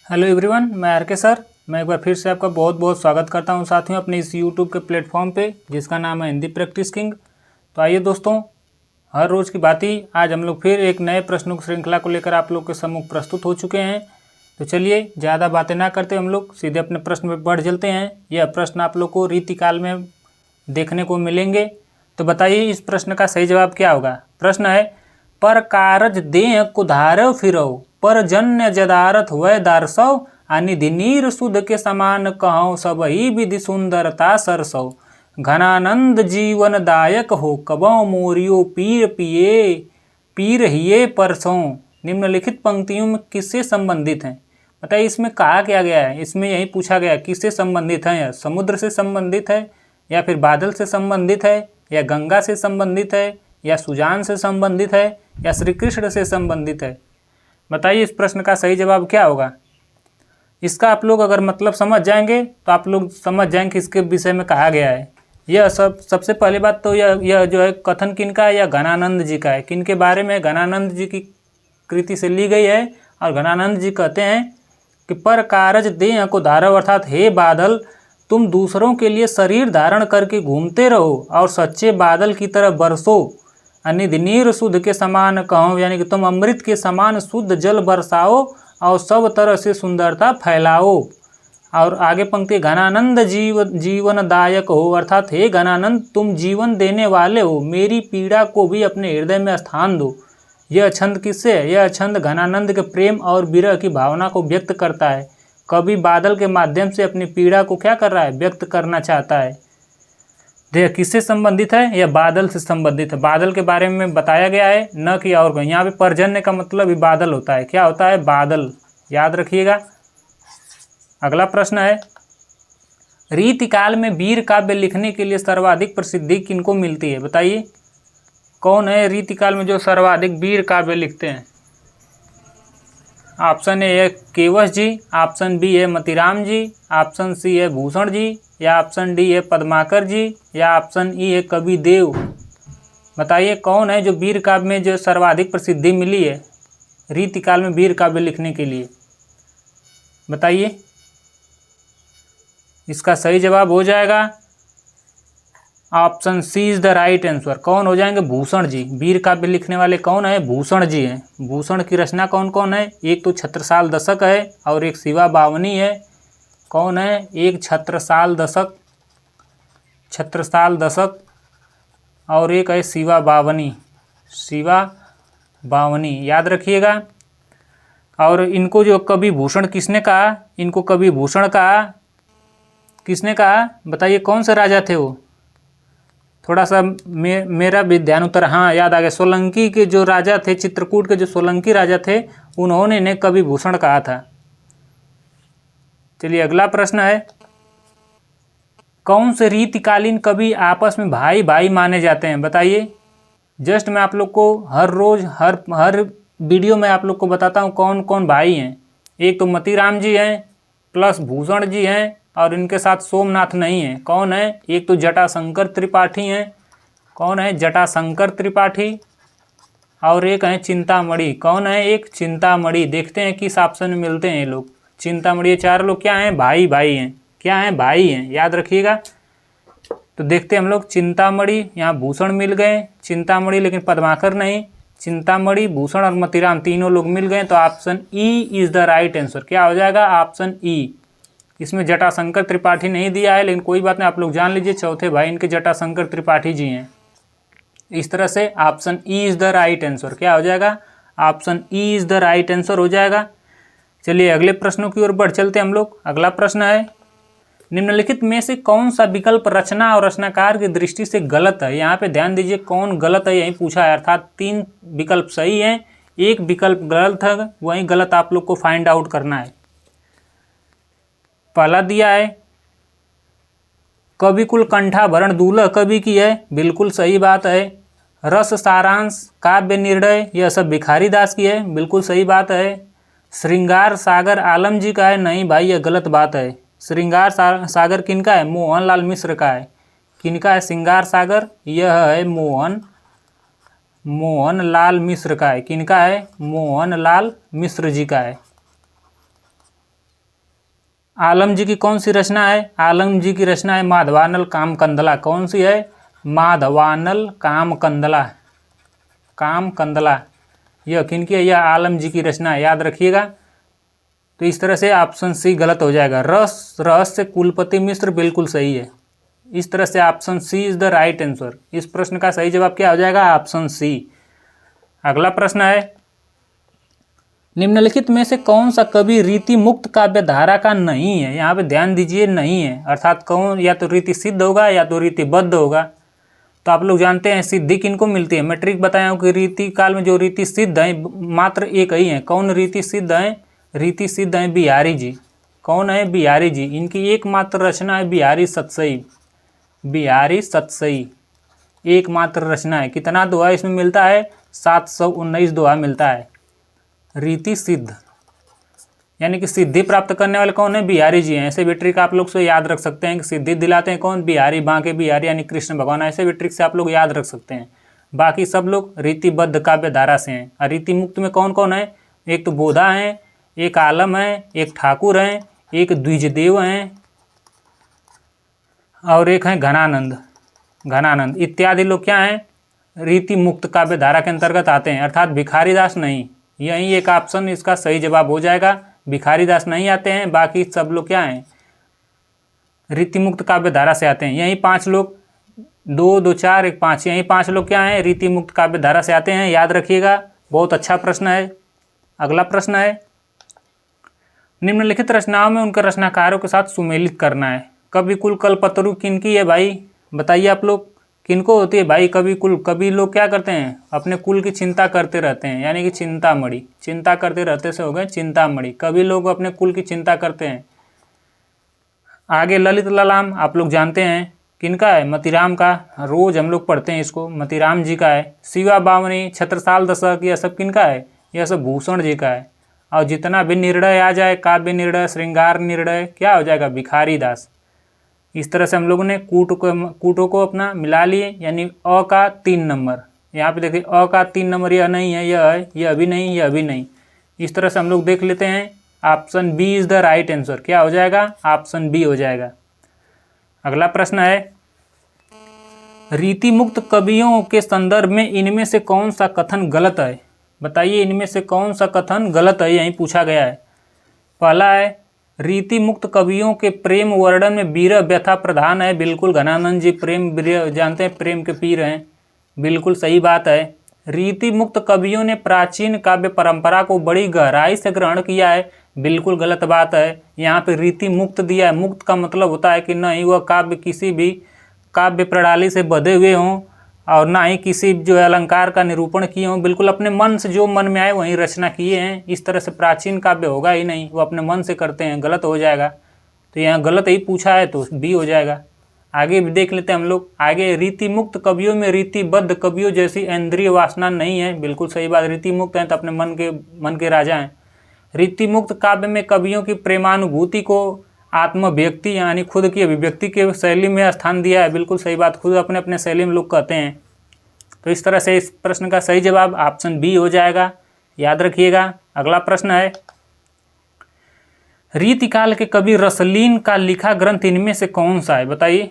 Hello everyone, मैं are के sir. मैं एक बार फिर से आपका बहुत बहुत स्वागत करता हूं साथियों अपने इस यूट्यूब के प्लेटफॉर्म पे जिसका नाम है हिंदी प्रैक्टिस किंग। तो आइए दोस्तों, हर रोज़ की बात ही आज हम लोग फिर एक नए प्रश्नों की श्रृंखला को लेकर आप लोग के सम्मुख प्रस्तुत हो चुके हैं। तो चलिए ज़्यादा बातें ना करते हम लोग सीधे अपने प्रश्न पर बढ़ चलते हैं। यह प्रश्न आप लोग को रीतिकाल में देखने को मिलेंगे। तो बताइए इस प्रश्न का सही जवाब क्या होगा। प्रश्न है, पर कारज देह कुधारव फिरौ, पर जन्य जदारथ वह दारसौ, अनिधि नीर सुध के समान कहौ, सबही विधि सुंदरता सरसौ, घनानंद जीवन दायक हो, कबौ मोरियो पीर पिए पीर हिये परसों। निम्नलिखित पंक्तियों में किससे संबंधित हैं? बताइए इसमें कहा क्या गया है। इसमें यही पूछा गया है किससे संबंधित है। समुद्र से संबंधित है, या फिर बादल से संबंधित है, या गंगा से संबंधित है, या सुजान से संबंधित है, या श्री कृष्ण से संबंधित है। बताइए इस प्रश्न का सही जवाब क्या होगा। इसका आप लोग अगर मतलब समझ जाएंगे तो आप लोग समझ जाएंगे कि इसके विषय में कहा गया है। यह सबसे पहली बात तो यह जो है कथन किनका है, यह घनानंद जी का है। किनके बारे में? घनानंद जी की कृति से ली गई है। और घनानंद जी कहते हैं कि पर कारज देह को धारव, अर्थात हे बादल तुम दूसरों के लिए शरीर धारण करके घूमते रहो और सच्चे बादल की तरह बरसो, अनिधि नीर शुद्ध के समान कहो, यानी कि तुम अमृत के समान शुद्ध जल बरसाओ और सब तरह से सुंदरता फैलाओ। और आगे पंक्ति, घनानंद जीवन दायक हो, अर्थात हे घनानंद तुम जीवन देने वाले हो, मेरी पीड़ा को भी अपने हृदय में स्थान दो। यह छंद किससे है? यह छंद घनानंद के प्रेम और विरह की भावना को व्यक्त करता है। कवि बादल के माध्यम से अपनी पीड़ा को क्या कर रहा है? व्यक्त करना चाहता है। देखिए किससे संबंधित है? यह बादल से संबंधित है। बादल के बारे में बताया गया है, न कि और कहीं। यहाँ पे पर्जन्य का मतलब ही बादल होता है। क्या होता है? बादल। याद रखिएगा। अगला प्रश्न है, रीतिकाल में वीर काव्य लिखने के लिए सर्वाधिक प्रसिद्धि किनको मिलती है? बताइए कौन है रीतिकाल में जो सर्वाधिक वीर काव्य लिखते हैं? ऑप्शन ए है केवश जी, ऑप्शन बी है मतीराम जी, ऑप्शन सी है भूषण जी, या ऑप्शन डी है पद्माकर जी, या ऑप्शन ई है कवि देव। बताइए कौन है जो वीर काव्य में जो सर्वाधिक प्रसिद्धि मिली है रीतिकाल में वीर काव्य लिखने के लिए? बताइए इसका सही जवाब हो जाएगा option C is the right answer. कौन हो जाएंगे? भूषण जी। वीर काव्य लिखने वाले कौन है? भूषण जी हैं। भूषण की रचना कौन कौन है? एक तो छत्रसाल दशक है और एक शिवा बावनी है। कौन है? एक छत्रसाल दशक और एक है शिवा बावनी। याद रखिएगा। और इनको जो कवि भूषण किसने कहा? इनको कवि भूषण कहा किसने कहा? बताइए कौन से राजा थे वो? थोड़ा सा मेरा भी ध्यान उतर, हाँ याद आ गया। सोलंकी के जो राजा थे, चित्रकूट के जो सोलंकी राजा थे, उन्होंने इन्हें कवि भूषण कहा था। चलिए अगला प्रश्न है, कौन से रीतिकालीन कवि आपस में भाई भाई माने जाते हैं? बताइए। जस्ट मैं आप लोग को हर रोज हर वीडियो में आप लोग को बताता हूँ कौन कौन भाई हैं। एक तो मतीराम जी हैं प्लस भूषण जी हैं और इनके साथ सोमनाथ नहीं है। कौन है? एक तो जटाशंकर त्रिपाठी हैं। कौन है? जटाशंकर त्रिपाठी। और एक है चिंतामणि। कौन है? एक चिंतामणि। देखते हैं किस ऑप्शन में मिलते हैं ये लोग। चिंतामणि। ये चार लोग क्या हैं? भाई भाई हैं। क्या हैं? भाई हैं। याद रखिएगा। तो देखते हैं हम लोग। चिंतामणि, यहाँ भूषण मिल गए, चिंतामणि लेकिन पद्माकर नहीं। चिंतामणि, भूषण और मतीराम तीनों लोग मिल गए। तो option E is the right answer. क्या हो जाएगा? Option E. इसमें जटाशंकर त्रिपाठी नहीं दिया है, लेकिन कोई बात नहीं, आप लोग जान लीजिए चौथे भाई इनके जटाशंकर त्रिपाठी जी हैं। इस तरह से option E is the right answer. क्या हो जाएगा? Option E is the right answer हो जाएगा। चलिए अगले प्रश्नों की ओर बढ़ चलते हम लोग। अगला प्रश्न है, निम्नलिखित में से कौन सा विकल्प रचना और रचनाकार की दृष्टि से गलत है? यहाँ पे ध्यान दीजिए कौन गलत है यही पूछा है, अर्थात 3 विकल्प सही हैं, एक विकल्प गलत है, वही गलत आप लोग को फाइंड आउट करना है। पहला दिया है कविकुल कंठाभरण दूल्हा कवि की है, बिल्कुल सही बात है। रस सारांश काव्य निर्णय, यह सब भिखारी दास की है, बिल्कुल सही बात है। श्रृंगार सागर आलम जी का है, नहीं भाई यह गलत बात है। श्रृंगार सागर किनका है? मोहनलाल मिश्र का है। किनका है श्रृंगार सागर? यह है मोहनलाल मिश्र का है। किनका है? मोहनलाल मिश्र जी का है। आलम जी की कौन सी रचना है? आलम जी की रचना है माधवानल कामकंदला। कौन सी है? माधवानल कामकंदला। कामकंदला यह किनकी है? यह आलम जी की रचना है, याद रखिएगा। तो इस तरह से ऑप्शन सी गलत हो जाएगा। रहस्य कुलपति मिश्र बिल्कुल सही है। इस तरह से option C is the right answer. इस प्रश्न का सही जवाब क्या हो जाएगा? Option C. अगला प्रश्न है, निम्नलिखित में से कौन सा कवि रीति मुक्त काव्य धारा का नहीं है? यहाँ पे ध्यान दीजिए, नहीं है, अर्थात कौन, या तो रीति सिद्ध होगा या तो रीतिबद्ध होगा। तो आप लोग जानते हैं सिद्धि किनको मिलती है? मैं ट्रिक बताया हूँ कि रीति काल में जो रीति सिद्ध है मात्र एक ही है। कौन रीति सिद्ध है? रीति सिद्ध है बिहारी जी। कौन है? बिहारी जी। इनकी एकमात्र रचना है बिहारी सतसई। बिहारी सतसई एकमात्र रचना है। कितना दोहा इसमें मिलता है? 719 दोहा मिलता है। रीति सिद्ध यानी कि सिद्धि प्राप्त करने वाले कौन है? बिहारी जी हैं। ऐसे भी ट्रिक आप लोग से याद रख सकते हैं कि सिद्धि दिलाते हैं कौन? बिहारी, बांके बिहारी यानी कृष्ण भगवान। ऐसे भी ट्रिक से आप लोग याद रख सकते हैं। बाकी सब लोग रीतिबद्ध काव्य धारा से हैं। और रीति मुक्त में कौन कौन है? एक तो बोधा है, एक आलम है, एक ठाकुर हैं, एक द्विजदेव हैं और एक है घनानंद। घनानंद इत्यादि लोग क्या हैं? रीति मुक्त काव्य धारा के अंतर्गत आते हैं, अर्थात भिखारी दास नहीं। यही एक ऑप्शन इसका सही जवाब हो जाएगा। भिखारी दास नहीं आते हैं, बाकी सब लोग क्या हैं? रीति मुक्त काव्य धारा से आते हैं। यही 5 लोग, 2 2 4 1 5, यही 5 लोग क्या हैं? रीति मुक्त काव्य धारा से आते हैं, याद रखिएगा। बहुत अच्छा प्रश्न है। अगला प्रश्न है, निम्नलिखित रचनाओं में उनके रचनाकारों के साथ सुमेलित करना है। कवि कुल कल्पतरु किनकी है भाई? बताइए आप लोग, किनको होती है भाई कवि कुल? कवि लोग क्या करते हैं? अपने कुल की चिंता करते रहते हैं, यानी कि चिंतामणि। चिंता करते रहते से हो गए चिंतामणि। कवि लोग अपने कुल की चिंता करते हैं। आगे ललित ललाम आप लोग जानते हैं किनका है? मतीराम का। रोज हम लोग पढ़ते हैं इसको, मतीराम जी का है। शिवा बावनी, छत्रसाल दशक, यह सब किनका है? यह सब भूषण जी का है। और जितना भी निर्णय आ जाए, काव्य निर्णय, श्रृंगार निर्णय, क्या हो जाएगा? भिखारी दास। इस तरह से हम लोगों ने कूटों को अपना मिला लिए, यानी अ का 3 नंबर। यहाँ पे देखिए अ का 3 नंबर यह नहीं है, यह है, यह अभी नहीं, यह अभी नहीं। इस तरह से हम लोग देख लेते हैं। Option B is the right answer. क्या हो जाएगा? ऑप्शन बी हो जाएगा। अगला प्रश्न है, रीति मुक्त कवियों के संदर्भ में इनमें से कौन सा कथन गलत है? बताइए इनमें से कौन सा कथन गलत है, यही पूछा गया है। पहला है, रीति मुक्त कवियों के प्रेम वर्णन में विरह व्यथा प्रधान है। बिल्कुल घनानंद जी प्रेम विरह जानते हैं, प्रेम के पीर हैं, बिल्कुल सही बात है। रीति मुक्त कवियों ने प्राचीन काव्य परंपरा को बड़ी गहराई से ग्रहण किया है। बिल्कुल गलत बात है। यहाँ पे रीति मुक्त दिया है। मुक्त का मतलब होता है कि न ही वह काव्य किसी भी काव्य प्रणाली से बंधे हुए हों और ना ही किसी जो अलंकार का निरूपण किए हों। बिल्कुल अपने मन से जो मन में आए वहीं रचना किए हैं। इस तरह से प्राचीन काव्य होगा ही नहीं, वो अपने मन से करते हैं, गलत हो जाएगा। तो यहाँ गलत ही पूछा है तो बी हो जाएगा। आगे भी देख लेते हैं हम लोग। आगे, रीति मुक्त कवियों में रीतिबद्ध कवियों जैसी इंद्रिय वासना नहीं है। बिल्कुल सही बात। रीति मुक्त हैं तो अपने मन के राजा हैं। रीति मुक्त काव्य में कवियों की प्रेमानुभूति को आत्मव्यक्ति यानी खुद की अभिव्यक्ति के शैली में स्थान दिया है। बिल्कुल सही बात। खुद अपने अपने शैली में लोग कहते हैं। तो इस तरह से इस प्रश्न का सही जवाब ऑप्शन बी हो जाएगा, याद रखिएगा। अगला प्रश्न है, रीतिकाल के कवि रसलीन का लिखा ग्रंथ इनमें से कौन सा है? बताइए।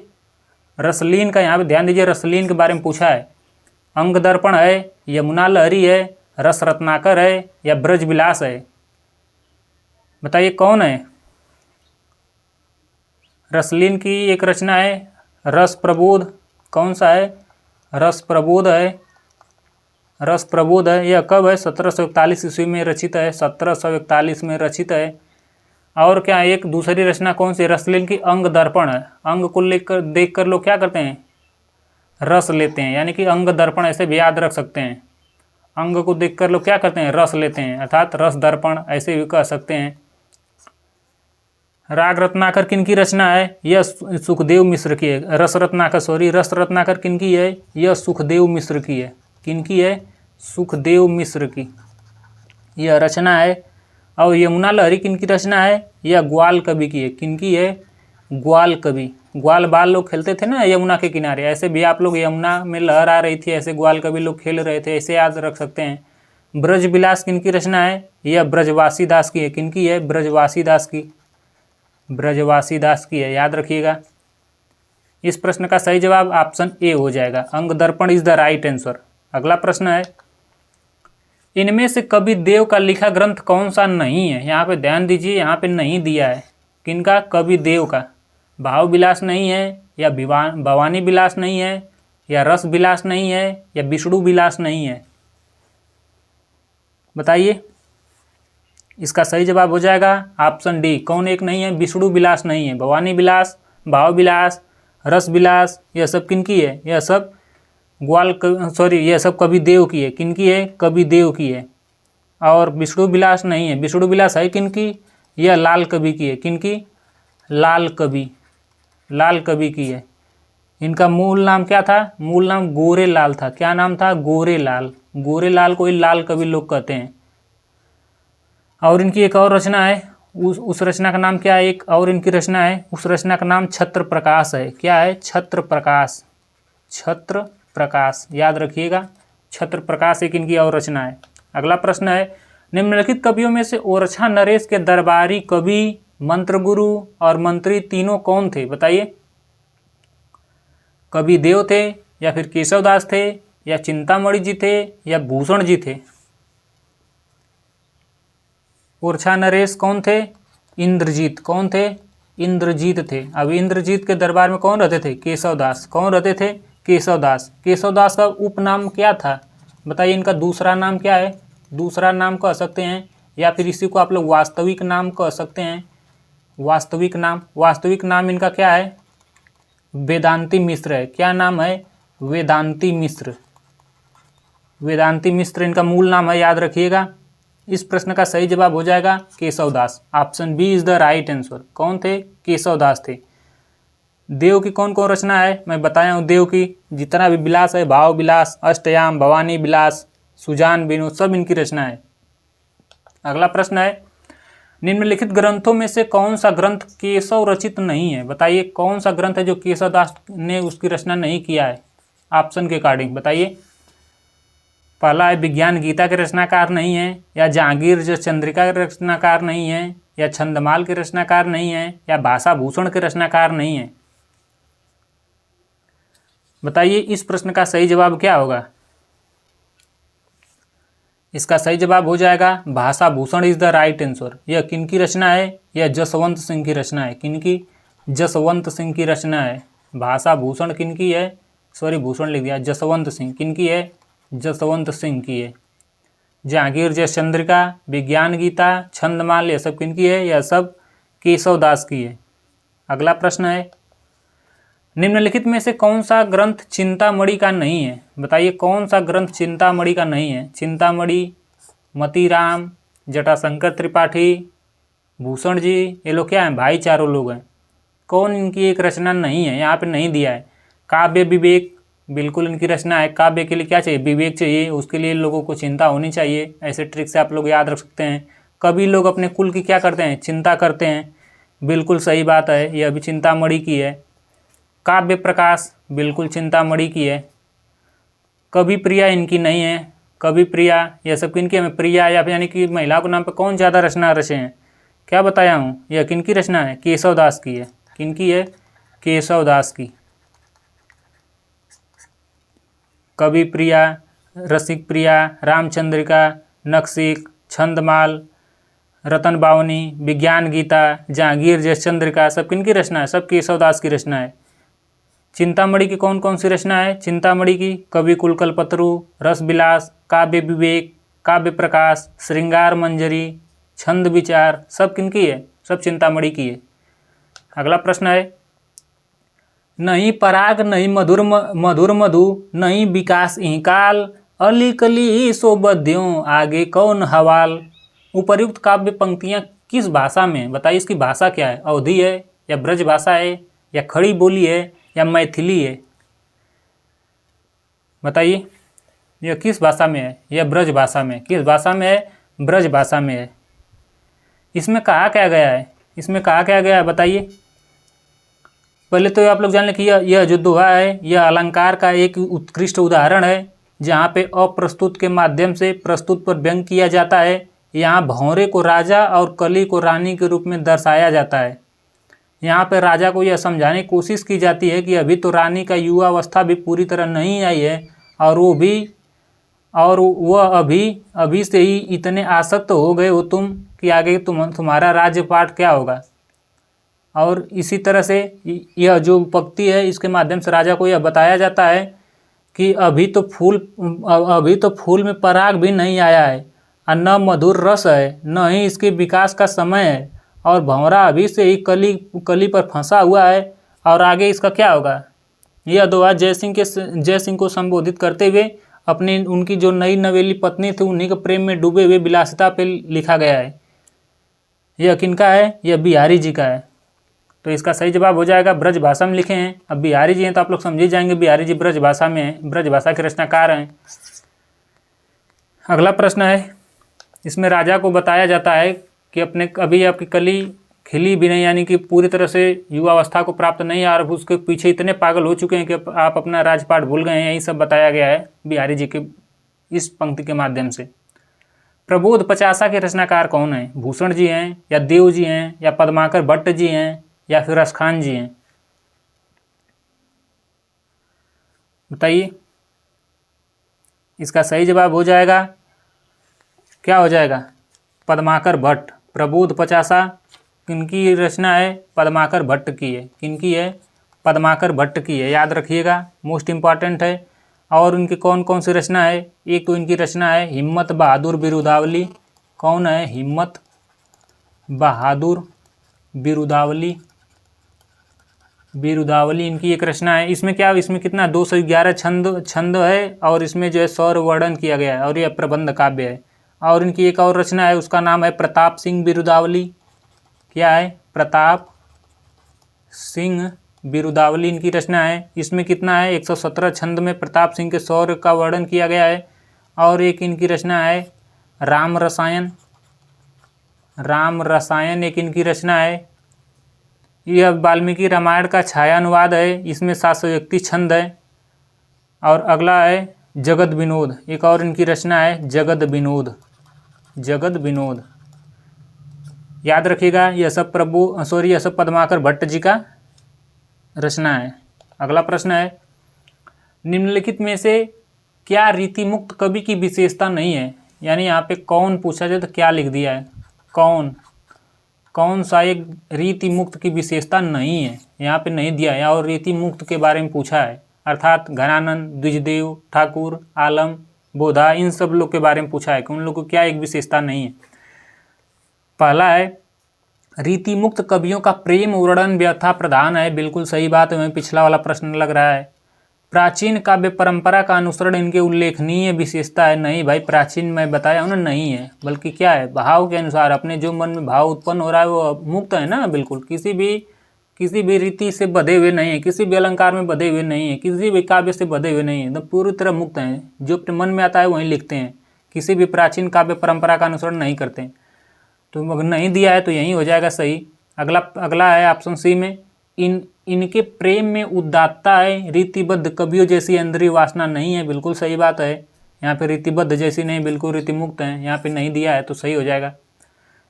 रसलीन का यहाँ पे ध्यान दीजिए, रसलीन के बारे में पूछा है। अंग दर्पण है, यमुना लहरी है, रस रत्नाकर है या ब्रजविलास है? बताइए कौन है? रसलीन की एक रचना है रस प्रबोध। कौन सा है? रस प्रबोध है। रस प्रबोध है। यह कब है? 1741 ईस्वी में रचित है। 1741 में रचित है। और क्या एक दूसरी रचना कौन सी? रसलीन की अंग दर्पण है। अंग को लेकर देखकर लोग क्या करते हैं? रस लेते हैं, यानी कि अंग दर्पण ऐसे भी याद रख सकते हैं। अंग को देखकर लोग क्या करते हैं? रस लेते हैं, अर्थात रस दर्पण ऐसे भी कह सकते हैं। राग रत्नाकर किनकी रचना है? यह सुखदेव मिश्र की है। रस रत्नाकर किनकी है? यह सुखदेव मिश्र की है। किनकी है? सुखदेव मिश्र की यह रचना है। और यमुना लहरी किनकी रचना है? यह ग्वाल कवि की है। किनकी है? ग्वाल कवि। ग्वाल बाल लोग खेलते थे ना यमुना के किनारे, ऐसे भी आप लोग यमुना में लहर आ रही थी, ऐसे ग्वाल कवि लोग खेल रहे थे, ऐसे याद रख सकते हैं। ब्रजविलास किनकी रचना है? यह ब्रजवासी दास की है। किनकी है? ब्रजवासी दास की। ब्रजवासी दास की है, याद रखिएगा। इस प्रश्न का सही जवाब ऑप्शन ए हो जाएगा, अंग दर्पण इज द राइट आंसर। अगला प्रश्न है, इनमें से कवि देव का लिखा ग्रंथ कौन सा नहीं है? यहाँ पे ध्यान दीजिए, यहाँ पे नहीं दिया है। किनका? कवि देव का। भाव विलास नहीं है, या भवानी विलास नहीं है, या रस विलास नहीं है, या विष्णु विलास नहीं है। बताइए, इसका सही जवाब हो जाएगा ऑप्शन डी, कौन एक नहीं है? विष्णु विलास नहीं है। भवानी विलास, भाव विलास, रस विलास, यह सब किनकी है? यह सब यह सब कवि देव की है। किनकी है? कवि देव की है। और विष्णु विलास नहीं है। विष्णु विलास है किनकी? यह लाल कवि की है। किनकी? लाल कवि की है। इनका मूल नाम क्या था? मूल नाम गोरे लाल था। क्या नाम था? गोरे लाल को ही लाल कवि लोग कहते हैं। और इनकी एक और रचना है, उस रचना का नाम क्या है? एक और इनकी रचना है, उस रचना का नाम छत्र प्रकाश है। क्या है? छत्र प्रकाश, याद रखिएगा। छत्र प्रकाश एक इनकी और रचना है। अगला प्रश्न है, निम्नलिखित कवियों में से ओरछा नरेश के दरबारी कवि, मंत्रगुरु और मंत्री तीनों कौन थे? बताइए। कवि देव थे, या फिर केशवदास थे, या चिंतामणि जी थे, या भूषण जी थे? ओरछा नरेश कौन थे? इंद्रजीत। कौन थे? इंद्रजीत थे। अब इंद्रजीत के दरबार में कौन रहते थे? केशवदास। कौन रहते थे? केशवदास। केशवदास का उपनाम क्या था? बताइए, इनका दूसरा नाम क्या है? दूसरा नाम कह सकते हैं, या फिर इसी को आप लोग वास्तविक नाम कह सकते हैं। वास्तविक नाम इनका क्या है? वेदांती मिश्र है। क्या नाम है? वेदांती मिश्र इनका मूल नाम है, याद रखिएगा। इस प्रश्न का सही जवाब हो जाएगा Keshavdas. Option B is the right answer. कौन थे? केशवदास थे। देव की कौन कौन रचना है? मैं बताया हूँ, देव की जितना भी विलास है, भाव विलास, अष्टयाम, भवानी विलास, सुजान विनोद, सब इनकी रचना है। अगला प्रश्न है, निम्नलिखित ग्रंथों में से कौन सा ग्रंथ केशव रचित नहीं है? बताइए, कौन सा ग्रंथ है जो केशवदास ने उसकी रचना नहीं किया है? ऑप्शन के अकॉर्डिंग बताइए। पहला है, विज्ञान गीता के रचनाकार नहीं है, या जहांगीर जो चंद्रिका के रचनाकार नहीं है, या छंदमाल के रचनाकार नहीं है, या भाषा भूषण के रचनाकार नहीं है। बताइए, इस प्रश्न का सही जवाब क्या होगा? इसका सही जवाब हो जाएगा भाषा Bhushan is the right answer. यह किनकी रचना है? यह जसवंत सिंह की रचना है। किनकी? जसवंत सिंह की रचना है। भाषा भूषण किनकी है? भूषण लिख दिया, जसवंत सिंह। किनकी है? जसवंत सिंह की है। जहांगीर जय चंद्रिका, विज्ञान गीता, छंदमाल, यह सब किनकी है? यह सब केशवदास की है। अगला प्रश्न है, निम्नलिखित में से कौन सा ग्रंथ चिंतामणि का नहीं है? बताइए, कौन सा ग्रंथ चिंतामणि का नहीं है? चिंतामणि, मतीराम, जटाशंकर त्रिपाठी, भूषण जी, ये लोग क्या हैं? भाई चारों लोग हैं। कौन इनकी एक रचना नहीं है? यहाँ पे नहीं दिया है। काव्य विवेक बिल्कुल इनकी रचना है। काव्य के लिए क्या चाहिए? विवेक चाहिए। उसके लिए लोगों को चिंता होनी चाहिए। ऐसे ट्रिक से आप लोग याद रख सकते हैं। कभी लोग अपने कुल की क्या करते हैं? चिंता करते हैं। बिल्कुल सही बात है, यह भी चिंतामणि की है। काव्य प्रकाश बिल्कुल चिंतामणि की है। कवि प्रिया इनकी नहीं है। कवि प्रिया यह सब किनकी है? प्रिया या यानी कि महिला के नाम पे कौन ज़्यादा रचना रचे हैं? क्या बताया हूँ? यह किनकी रचना है? केशवदास की है। किनकी है? केशवदास की। कवि प्रिया, रसिक प्रिया, रामचंद्रिका, नक्सिक, छंदमाल, रतन बावनी, विज्ञान गीता, जहांगीर जय चंद्रिका, सब किनकी रचना है? सब केशवदास की रचना है। चिंतामणि की कौन कौन सी रचना है? चिंतामणि की कवि कुलकल्पतरु, रस विलास, काव्य विवेक, काव्य प्रकाश, श्रृंगार मंजरी, छंद विचार, सब किनकी है? सब चिंतामणि की है। अगला प्रश्न है, नहीं पराग नहीं मधुर मधु नहीं विकास इहीं काल, अली कली सोबध्यों आगे कौन हवाल। उपर्युक्त काव्य पंक्तियाँ किस भाषा में? बताइए, इसकी भाषा क्या है? अवधी है, या ब्रज भाषा है, या खड़ी बोली है, या मैथिली है? बताइए, यह किस भाषा में है? यह ब्रज भाषा में। किस भाषा में है? ब्रज भाषा में है। इसमें कहा क्या गया है? इसमें कहा क्या गया है? बताइए। पहले तो आप लोग जान लें कि यह जो दोहा है, यह अलंकार का एक उत्कृष्ट उदाहरण है, जहाँ पे अप्रस्तुत के माध्यम से प्रस्तुत पर व्यंग किया जाता है। यहाँ भौरे को राजा और कली को रानी के रूप में दर्शाया जाता है। यहाँ पर राजा को यह समझाने की कोशिश की जाती है कि अभी तो रानी का युवा अवस्था भी पूरी तरह नहीं आई है और वह अभी से ही इतने आसक्त हो गए हो तुम कि आगे तुम्हारा राज्यपाठ क्या होगा। और इसी तरह से यह जो पंक्ति है इसके माध्यम से राजा को यह बताया जाता है कि अभी तो फूल में पराग भी नहीं आया है और न मधुर रस है, न ही इसके विकास का समय है, और भंवरा अभी से ही कली पर फंसा हुआ है और आगे इसका क्या होगा। यह दोहा जय सिंह को संबोधित करते हुए अपनी उनकी जो नई नवेली पत्नी थी उन्हीं के प्रेम में डूबे हुए विलासिता पे लिखा गया है। यह किनका है, यह बिहारी जी का है। तो इसका सही जवाब हो जाएगा ब्रज भाषा में लिखे हैं। अब बिहारी जी हैं तो आप लोग समझ ही जाएंगे बिहारी जी ब्रज भाषा में हैं, ब्रज भाषा के रचनाकार हैं। अगला प्रश्न है, इसमें राजा को बताया जाता है कि अभी आपकी कली खिली भी नहीं, यानी कि पूरी तरह से युवावस्था को प्राप्त नहीं, और उसके पीछे इतने पागल हो चुके हैं कि आप अपना राजपाट भूल गए हैं। यही सब बताया गया है बिहारी जी के इस पंक्ति के माध्यम से। प्रबोध पचासा के रचनाकार कौन है? भूषण जी हैं, या देव जी हैं, या पद्माकर भट्ट जी हैं, या फिर रसखान जी हैं? बताइए। इसका सही जवाब हो जाएगा, क्या हो जाएगा? पद्माकर भट्ट। प्रबोध पचासा किनकी रचना है? पद्माकर भट्ट की है। किनकी है? पद्माकर भट्ट की है, याद रखिएगा, मोस्ट इम्पॉर्टेंट है। और उनकी कौन कौन सी रचना है? एक तो इनकी रचना है हिम्मत बहादुर बिरुदावली। कौन है? हिम्मत बहादुर बिरुदावली इनकी एक रचना है। इसमें कितना 211 छंद है, और इसमें जो है सौर वर्णन किया गया है, और यह प्रबंध काव्य है। और इनकी एक और रचना है, उसका नाम है प्रताप सिंह बिरुदावली। क्या है? प्रताप सिंह बिरुदावली इनकी रचना है। इसमें कितना है? 117 छंद में प्रताप सिंह के शौर्य का वर्णन किया गया है। और एक इनकी रचना है राम रसायन एक इनकी रचना है। यह वाल्मीकि रामायण का छायानुवाद है। इसमें 731 छंद है। और अगला है जगद विनोद, एक और इनकी रचना है जगद विनोद। याद रखिएगा, यह सब पद्माकर भट्ट जी का रचना है। अगला प्रश्न है, निम्नलिखित में से क्या रीति मुक्त कवि की विशेषता नहीं है? यानी यहाँ पे कौन पूछा जाए तो क्या लिख दिया है? कौन सा एक रीति मुक्त की विशेषता नहीं है? यहाँ पे नहीं दिया है, और रीति मुक्त के बारे में पूछा है, अर्थात घनानंद, द्विजदेव, ठाकुर, आलम, बोधा, इन सब लोग के बारे में पूछा है कि उन लोगों को क्या एक विशेषता नहीं है। पहला है रीति मुक्त कवियों का प्रेम वर्णन व्यथा प्रधान है। बिल्कुल सही बात है, वहीं पिछला वाला प्रश्न लग रहा है। प्राचीन काव्य परंपरा का अनुसरण इनके उल्लेखनीय विशेषता है। नहीं भाई, प्राचीन मैं बताया हूँ ना, नहीं है, बल्कि क्या है, भाव के अनुसार अपने जो मन में भाव उत्पन्न हो रहा है वो मुक्त है ना, बिल्कुल किसी भी रीति से बधे हुए नहीं है, किसी भी अलंकार में बधे हुए नहीं है, किसी भी काव्य से बधे हुए नहीं है, एकदम पूरी तरह मुक्त हैं। जो अपने मन में आता है वहीं लिखते हैं, किसी भी प्राचीन काव्य परंपरा का अनुसरण नहीं करते हैं। तो अगर नहीं दिया है तो यही हो जाएगा सही। अगला है ऑप्शन सी में, इनके प्रेम में उदात्तता है, रीतिबद्ध कवियों जैसी इंद्रिय वासना नहीं है। बिल्कुल सही बात है, यहाँ पे रीतिबद्ध जैसी नहीं, बिल्कुल रीतिमुक्त है, यहाँ पे नहीं दिया है तो सही हो जाएगा।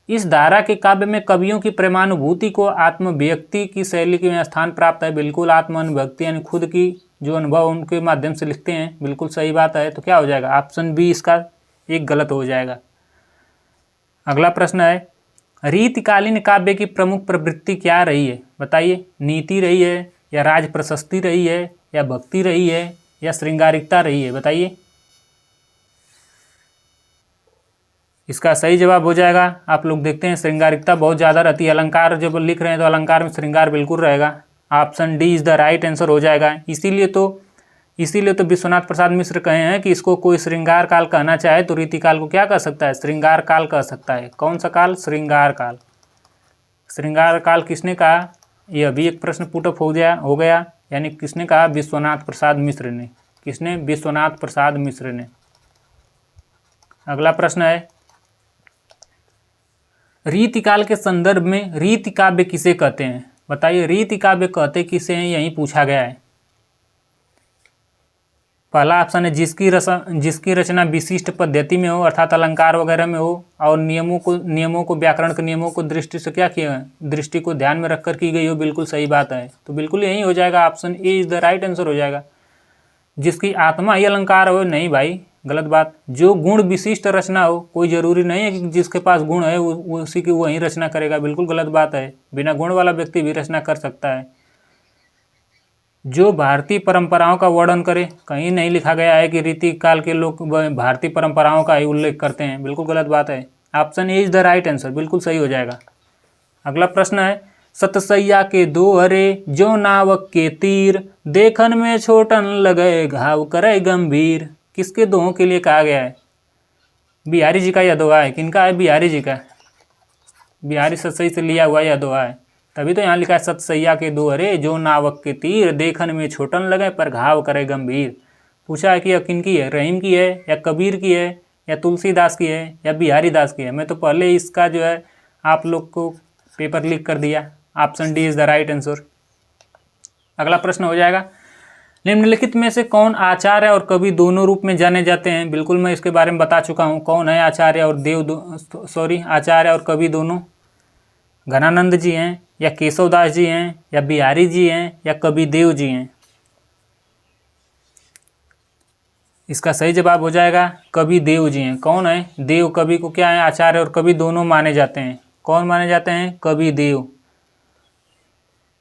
इस धारा के काव्य में कवियों की प्रेमानुभूति को आत्मव्यक्ति की शैली के में स्थान प्राप्त है। बिल्कुल आत्मानुभक्ति यानी खुद की जो अनुभव उनके माध्यम से लिखते हैं, बिल्कुल सही बात है। तो क्या हो जाएगा? ऑप्शन बी इसका एक गलत हो जाएगा। अगला प्रश्न है, रीतिकालीन काव्य की प्रमुख प्रवृत्ति क्या रही है? बताइए। नीति रही है, या राज प्रशस्ति रही है, या भक्ति रही है, या श्रृंगारिकता रही है? बताइए। इसका सही जवाब हो जाएगा, आप लोग देखते हैं श्रृंगारिकता बहुत ज़्यादा रहती है। अलंकार जब लिख रहे हैं तो अलंकार में श्रृंगार बिल्कुल रहेगा। Option D is the right answer हो जाएगा। इसीलिए तो विश्वनाथ प्रसाद मिश्र कहे हैं कि इसको कोई श्रृंगार काल कहना चाहे तो रीतिकाल को क्या कह सकता है? श्रृंगार काल कह सकता है। कौन सा काल? श्रृंगार काल। श्रृंगार काल किसने कहा? यह भी एक प्रश्न पुटअप हो गया। यानी किसने कहा? विश्वनाथ प्रसाद मिश्र ने। किसने? विश्वनाथ प्रसाद मिश्र ने। अगला प्रश्न है, रीतिकाल के संदर्भ में रीति काव्य किसे कहते हैं? बताइए। रीति काव्य कहते किसे हैं? यही पूछा गया है। पहला ऑप्शन है जिसकी रचना विशिष्ट पद्धति में हो, अर्थात अलंकार वगैरह में हो, और नियमों को व्याकरण के नियमों को दृष्टि से क्या किया है, दृष्टि को ध्यान में रखकर की गई हो। बिल्कुल सही बात है, तो बिल्कुल यही हो जाएगा, option A is the right answer हो जाएगा। जिसकी आत्मा ही अलंकार हो, नहीं भाई गलत बात। जो गुण विशिष्ट रचना हो, कोई जरूरी नहीं है कि जिसके पास गुण है उसी की वही रचना करेगा, बिल्कुल गलत बात है। बिना गुण वाला व्यक्ति भी रचना कर सकता है। जो भारतीय परंपराओं का वर्णन करे, कहीं नहीं लिखा गया है कि रीति काल के लोग भारतीय परंपराओं का ही उल्लेख करते हैं, बिल्कुल गलत बात है। Option A is the right answer, बिल्कुल सही हो जाएगा। अगला प्रश्न है, सतसैया के दोहरे जो नावक के तीर, देखन में छोटन लगे घाव करे गंभीर। किसके दोहों के लिए कहा गया है? बिहारी जी का यह दोहा है। किनका है? बिहारी जी का। बिहारी सतसई से लिया हुआ यह दोहा है, तभी तो यहाँ लिखा है सतसैया के दोहरे जो नावक के तीर, देखन में छोटन लगे पर घाव करे गंभीर। पूछा है कि यह किनकी है? रहीम की है या कबीर की है या तुलसीदास की है या बिहारी दास की है? मैं तो पहले इसका जो है आप लोग को पेपर लीक कर दिया। Option D is the right answer. अगला प्रश्न हो जाएगा, निम्नलिखित में से कौन आचार्य और कवि दोनों रूप में जाने जाते हैं? बिल्कुल मैं इसके बारे में बता चुका हूँ। कौन है आचार्य और आचार्य और कवि दोनों? घनानंद जी हैं या केशवदास जी हैं या बिहारी जी हैं या कवि देव जी हैं? इसका सही जवाब हो जाएगा कवि देव जी हैं। कौन है? देव। कवि को क्या है? आचार्य और कवि दोनों माने जाते हैं। कौन माने जाते हैं? कवि देव।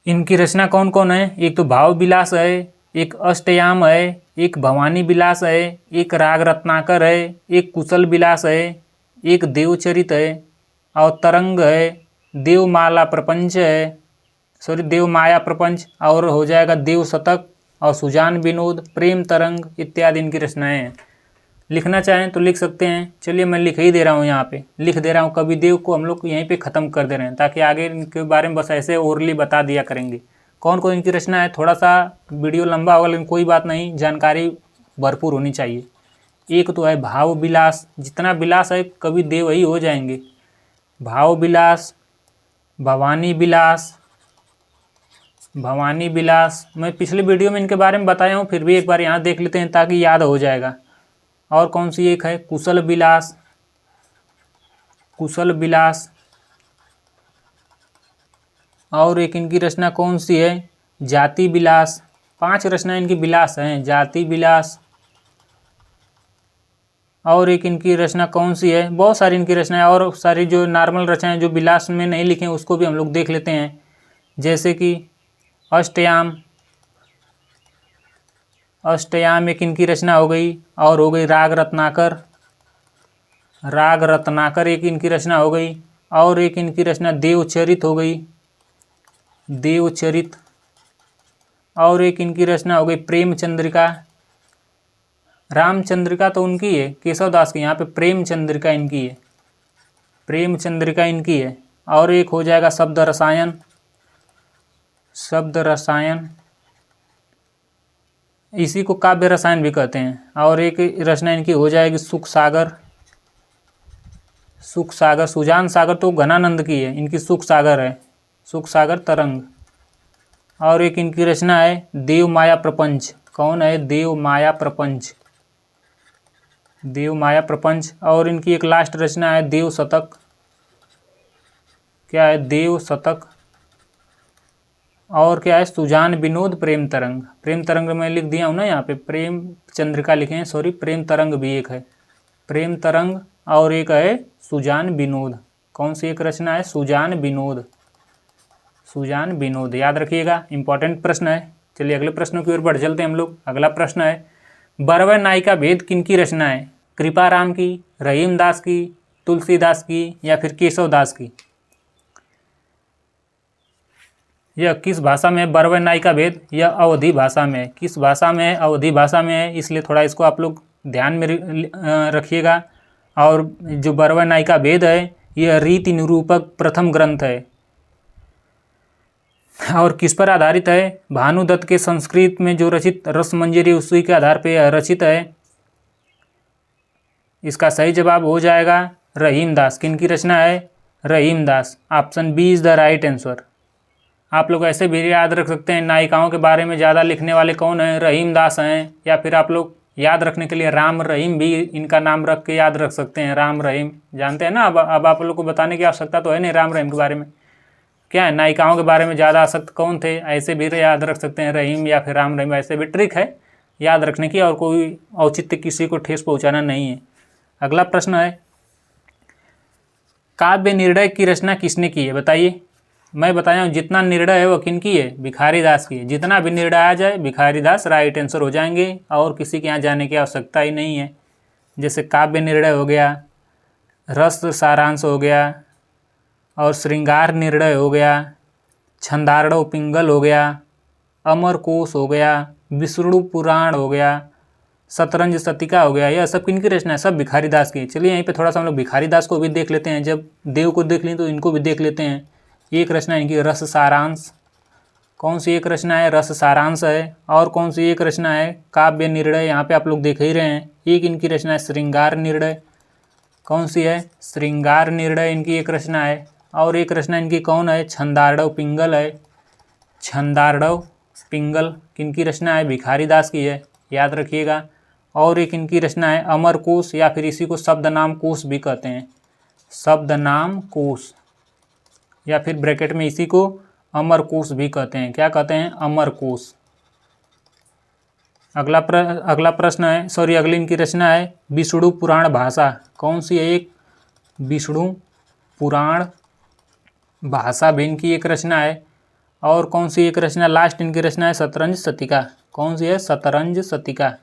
इनकी रचना कौन कौन है? एक तो भाव विलास है, एक अष्टयाम है, एक भवानी विलास है, एक राग रत्नाकर है, एक कुशल विलास है, एक देवचरित है, और तरंग है, देवमाला प्रपंच है, देवमाया प्रपंच, और हो जाएगा देव शतक, और सुजान विनोद, प्रेम तरंग इत्यादि इनकी रचनाएं हैं। लिखना चाहें तो लिख सकते हैं। चलिए मैं लिख ही दे रहा हूँ, यहाँ पे लिख दे रहा हूँ। कवि देव को हम लोग यहीं पे ख़त्म कर दे रहे हैं, ताकि आगे इनके बारे में बस ऐसे ओरली बता दिया करेंगे कौन कौन इनकी रचना है। थोड़ा सा वीडियो लंबा होगा लेकिन कोई बात नहीं, जानकारी भरपूर होनी चाहिए। एक तो है भाव विलास, जितना विलास है कवि देव ही हो जाएंगे। भाव विलास, भवानी विलास, मैं पिछले वीडियो में इनके बारे में बताया हूँ, फिर भी एक बार यहाँ देख लेते हैं ताकि याद हो जाएगा। और कौन सी एक है? कुशल विलास, और एक इनकी रचना कौन सी है? जाति विलास। 5 रचना इनकी विलास हैं। जाति विलास, और एक इनकी रचना कौन सी है? बहुत सारी इनकी रचनाएं, और सारी जो नॉर्मल रचनाएं जो विलास में नहीं लिखे उसको भी हम लोग देख लेते हैं। जैसे कि अष्टयाम एक इनकी रचना हो गई, और हो गई राग रत्नाकर एक इनकी रचना हो गई, और एक इनकी रचना देवचरित हो गई, और एक इनकी रचना हो गई प्रेम चंद्रिका। रामचंद्रिका तो उनकी है, केशवदास की। यहाँ पे प्रेम चंद्रिका इनकी है। और एक हो जाएगा शब्द रसायन, इसी को काव्य रसायन भी कहते हैं। और एक रचना इनकी हो जाएगी सुख सागर। सुजान सागर तो घनानंद की है, इनकी सुख सागर है, सुख सागर तरंग। और एक इनकी रचना है देवमाया प्रपंच। कौन है? देवमाया प्रपंच। और इनकी एक लास्ट रचना है देव शतक। क्या है? देव शतक। और क्या है? सुजान विनोद प्रेम तरंग मैं लिख दिया हूँ ना यहाँ पे, प्रेम चंद्रिका लिखे हैं, सॉरी प्रेम तरंग भी एक है, प्रेम तरंग। और एक है सुजान विनोद। कौन सी एक रचना है? सुजान विनोद, याद रखिएगा, इंपॉर्टेंट प्रश्न है। चलिए अगले प्रश्नों की ओर बढ़ चलते हैं हम लोग। अगला प्रश्न है, बरवा नायिका भेद किनकी रचना है? कृपाराम की, रहीमदास की, तुलसीदास की या फिर केशवदास की? यह किस भाषा में है? बरवा नायिका भेद यह अवधी भाषा में है। किस भाषा में है? अवधी भाषा में है, इसलिए थोड़ा इसको आप लोग ध्यान में रखिएगा। और जो बरवा नायिका भेद है यह रीति निरूपक प्रथम ग्रंथ है। और किस पर आधारित है? भानुदत्त के संस्कृत में जो रचित रसमंजरी उसी के आधार पर रचित है। इसका सही जवाब हो जाएगा रहीमदास। किनकी रचना है? Rahimdas. Option B is the right answer. आप लोग ऐसे भी याद रख सकते हैं, नायिकाओं के बारे में ज़्यादा लिखने वाले कौन हैं? रहीमदास हैं। या फिर आप लोग याद रखने के लिए राम रहीम भी इनका नाम रख के याद रख सकते हैं। राम रहीम जानते हैं ना। अब आप लोग को बताने की आवश्यकता तो है नहीं राम रहीम के बारे में। क्या है, नायिकाओं के बारे में ज़्यादा आसक्त कौन थे, ऐसे भी याद रख सकते हैं रहीम या फिर राम रहीम। ऐसे भी ट्रिक है याद रखने की, और कोई औचित्य किसी को ठेस पहुँचाना नहीं है। अगला प्रश्न है, काव्य निर्णय की रचना किसने की है, बताइए। मैं बताया हूँ जितना निर्णय है वो किन की है, भिखारी दास की है। जितना भी निर्णय आ जाए भिखारी दास राइट आंसर हो जाएंगे, और किसी के यहाँ जाने की आवश्यकता ही नहीं है। जैसे काव्य निर्णय हो गया, रस सारांश हो गया, और श्रृंगार निर्णय हो गया, छंदारणव पिंगल हो गया, अमर कोश हो गया, विष्णु पुराण हो गया, शतरंज शतिका हो गया। यह सब किनकी रचना है, सब भिखारी दास की। चलिए यहीं पे थोड़ा सा हम लोग भिखारी दास को भी देख लेते हैं। जब देव को देख लें तो इनको भी देख लेते हैं। एक रचना इनकी रस सारांश, कौन सी एक रचना है, रस सारांश है। और कौन सी एक रचना है, काव्य निर्णय, यहाँ पे आप लोग देख ही रहे हैं। एक इनकी रचना है श्रृंगार निर्णय, कौन सी है, श्रृंगार निर्णय इनकी एक रचना है। और एक रचना इनकी कौन है, छंदारणव पिंगल है। छंदारणव पिंगल किनकी रचना है, भिखारी दास की है, याद रखिएगा। और एक इनकी रचना है अमर कोश, या फिर इसी को शब्द नाम कोश भी कहते हैं, शब्द नाम कोश, या फिर ब्रैकेट में इसी को अमर कोश भी कहते हैं। क्या कहते हैं, अमर कोश। अगला प्रश्न है, सॉरी अगली इनकी रचना है विष्णु पुराण भाषा, कौन सी है, एक विष्णु पुराण भाषा भी इनकी एक रचना है। और कौन सी एक रचना, लास्ट इनकी रचना है शतरंज शतिका, कौन सी है, शतरंज शतिका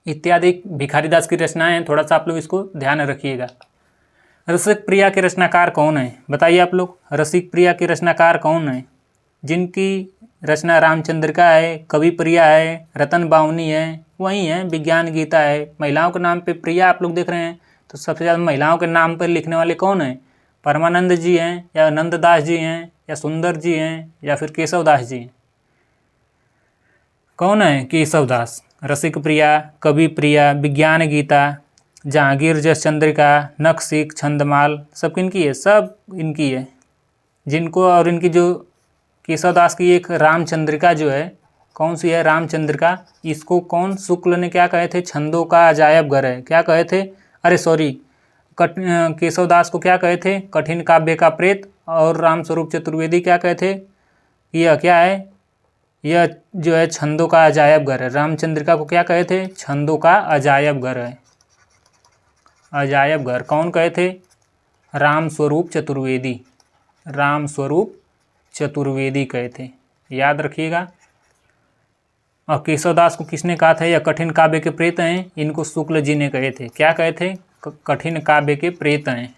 इत्यादि भिखारी दास की रचनाएं हैं। थोड़ा सा आप लोग इसको ध्यान रखिएगा। रसिक प्रिया के रचनाकार कौन है, बताइए आप लोग। रसिक प्रिया के रचनाकार कौन है, जिनकी रचना रामचंद्रिका है, कवि प्रिया है, रतन बावनी है, वही है विज्ञान गीता है। महिलाओं के नाम पे प्रिया आप लोग देख रहे हैं, तो सबसे ज़्यादा महिलाओं के नाम पर लिखने वाले कौन हैं, परमानंद जी हैं, या नंददास जी हैं, या सुंदर जी हैं, या फिर केशव दास जी हैं। कौन है, केशव दास। रसिक प्रिया, कवि प्रिया, विज्ञान गीता, जहांगीर जस चंद्रिका, नखशिख, छंदमाल, सब किनकी है, सब इनकी है। जिनको, और इनकी जो केशव दास की एक रामचंद्रिका जो है, कौन सी है, रामचंद्रिका, इसको कौन, शुक्ल ने क्या कहे थे, छंदों का अजायब घर है। क्या कहे थे, अरे सॉरी, केशव दास को क्या कहे थे, कठिन काव्य का प्रेत। और रामस्वरूप चतुर्वेदी क्या कहे थे, यह क्या है, यह जो है छंदों का अजायब घर है। रामचंद्रिका को क्या कहे थे, छंदों का अजायब घर है। अजायब घर कौन कहे थे, रामस्वरूप चतुर्वेदी, रामस्वरूप चतुर्वेदी कहे थे, याद रखिएगा। और केशव दास को किसने कहा था, यह कठिन काव्य के प्रेत हैं, इनको शुक्ल जी ने कहे थे। क्या कहे थे, कठिन काव्य के प्रेत हैं,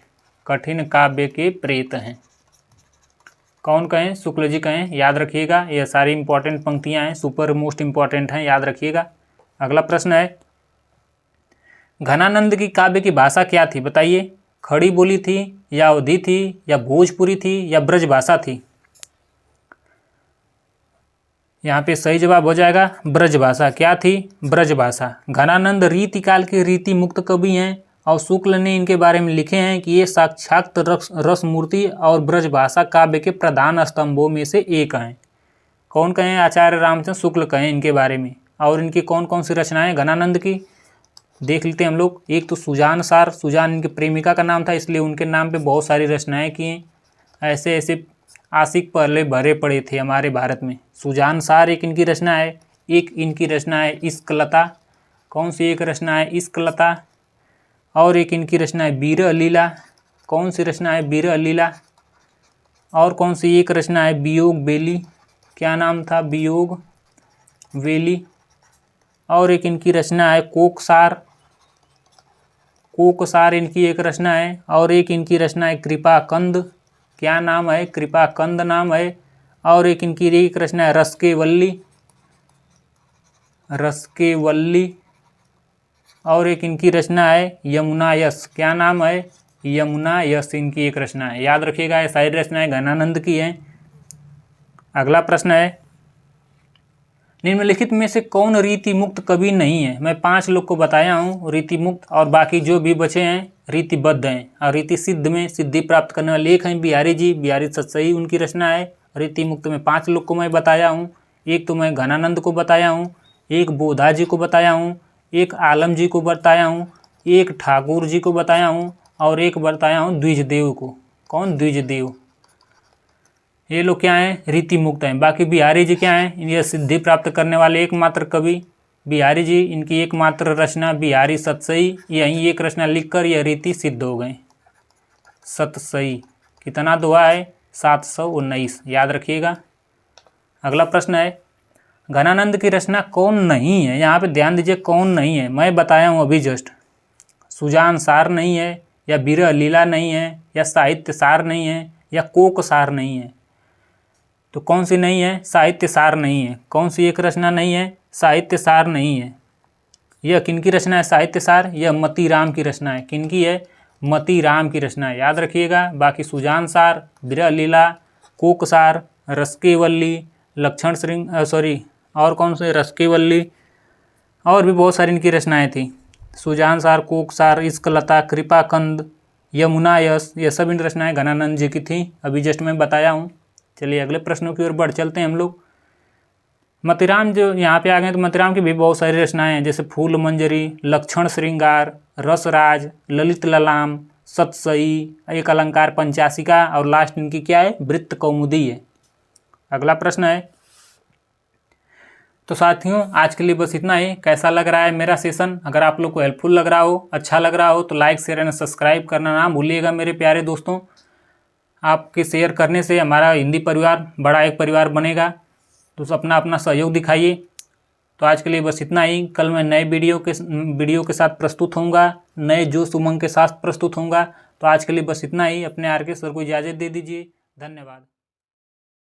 कठिन काव्य के प्रेत हैं। कौन कहें, शुक्ल जी कहें, याद रखिएगा। यह सारी इंपॉर्टेंट पंक्तियां हैं, सुपर मोस्ट इंपॉर्टेंट हैं, याद रखिएगा। अगला प्रश्न है, घनानंद की काव्य की भाषा क्या थी, बताइए। खड़ी बोली थी, या अवधी थी, या भोजपुरी थी, या ब्रज भाषा थी। यहाँ पे सही जवाब हो जाएगा ब्रज भाषा। क्या थी, ब्रज भाषा। घनानंद रीतिकाल के रीति मुक्त कवि हैं, और शुक्ल ने इनके बारे में लिखे हैं कि ये साक्षात रस मूर्ति और ब्रज भाषा काव्य के प्रधान स्तंभों में से एक हैं। कौन कहें, आचार्य रामचंद्र शुक्ल कहें इनके बारे में। और इनकी कौन कौन सी रचनाएं घनानंद की देख लेते हैं हम लोग। एक तो सुजान सार, सुजान इनकी प्रेमिका का नाम था, इसलिए उनके नाम पे बहुत सारी रचनाएं की हैं। ऐसे ऐसे आशिक पहले भरे पड़े थे हमारे भारत में। सुजान सार एक इनकी रचना है। एक इनकी रचना है इश्कलता, कौन सी एक रचना है, इश्कलता। और एक इनकी रचना है बीर अलीला, कौन सी रचना है, बीर अलीला। और कौन सी एक रचना है, वियोग बेली, क्या नाम था, वियोग वेली। और एक इनकी रचना है कोकसार, कोकसार इनकी एक रचना है। और एक इनकी रचना है कृपाकंद, क्या नाम है, कृपाकंद नाम है। और एक इनकी एक रचना है रसकेवल्ली, रसकेवल्ली। और एक इनकी रचना है यमुना यश, क्या नाम है, यमुना यश इनकी एक रचना है, याद रखिएगा। ये सारी रचनाएं घनानंद की हैं। अगला प्रश्न है, निम्नलिखित में से कौन रीति मुक्त कवि नहीं है। मैं 5 लोग को बताया हूँ रीति मुक्त, और बाकी जो भी बचे हैं रीतिबद्ध हैं। और रीति सिद्ध में सिद्धि प्राप्त करने वाले एक हैं बिहारी जी, बिहारी सतसई उनकी रचना है। रीति मुक्त में 5 लोग को मैं बताया हूँ। एक तो मैं घनानंद को बताया हूँ, एक बोधा जी को बताया हूँ, एक आलम जी को बताया हूँ, एक ठाकुर जी को बताया हूँ और एक बताया हूँ द्विजदेव को। कौन? द्विजदेव। ये लोग क्या हैं? रीति मुक्त हैं। बाकी बिहारी जी क्या हैं? ये सिद्धि प्राप्त करने वाले एकमात्र कवि बिहारी जी। इनकी एकमात्र रचना बिहारी सतसई, यही एक रचना लिखकर यह रीति सिद्ध हो गए। सतसई कितना दोहा है? 719, याद रखिएगा। अगला प्रश्न है, घनानंद की रचना कौन नहीं है? यहाँ पे ध्यान दीजिए, कौन नहीं है। मैं बताया हूँ अभी जस्ट, सुजान सार नहीं है, या विरह लीला नहीं है, या साहित्य सार नहीं है, या कोक सार नहीं है। तो कौन सी नहीं है? साहित्य सार नहीं है। कौन सी एक रचना नहीं है? साहित्य सार नहीं है। यह किनकी रचना है साहित्य सार? यह मतीराम की रचना है। किनकी है? मतीराम की रचना है, याद रखिएगा। बाकी सुजान सार, विरह लीला, कोक सार, रसकेवल्ली, लक्षण श्रृंग और कौन से? रसकेवल्ली, और भी बहुत सारी इनकी रचनाएं थी। सुजान सार, कोक सार, इश्कलता, कृपाकंद, यमुना यश, ये सब इन रचनाएं घनानंद जी की थी। अभी जस्ट मैं बताया हूँ। चलिए अगले प्रश्नों की ओर बढ़ चलते हैं हम लोग। मतीराम जो यहाँ पे आ गए, तो मतीराम की भी बहुत सारी रचनाएं हैं, जैसे फूल मंजरी, लक्षण श्रृंगार, रसराज, ललित ललाम, सतसई, एक अलंकार पंचासिका, और लास्ट इनकी क्या है? वृत्त कौमुदी है। अगला प्रश्न है, तो साथियों आज के लिए बस इतना ही। कैसा लग रहा है मेरा सेशन? अगर आप लोग को हेल्पफुल लग रहा हो, अच्छा लग रहा हो, तो लाइक शेयर एंड सब्सक्राइब करना ना भूलिएगा मेरे प्यारे दोस्तों। आपके शेयर करने से हमारा हिंदी परिवार बड़ा एक परिवार बनेगा, तो अपना अपना सहयोग दिखाइए। तो आज के लिए बस इतना ही। कल मैं नए वीडियो के साथ प्रस्तुत होऊंगा, नए जोश उमंग के साथ प्रस्तुत होऊंगा। तो आज के लिए बस इतना ही। अपने आर के सर को इजाज़त दे दीजिए। धन्यवाद।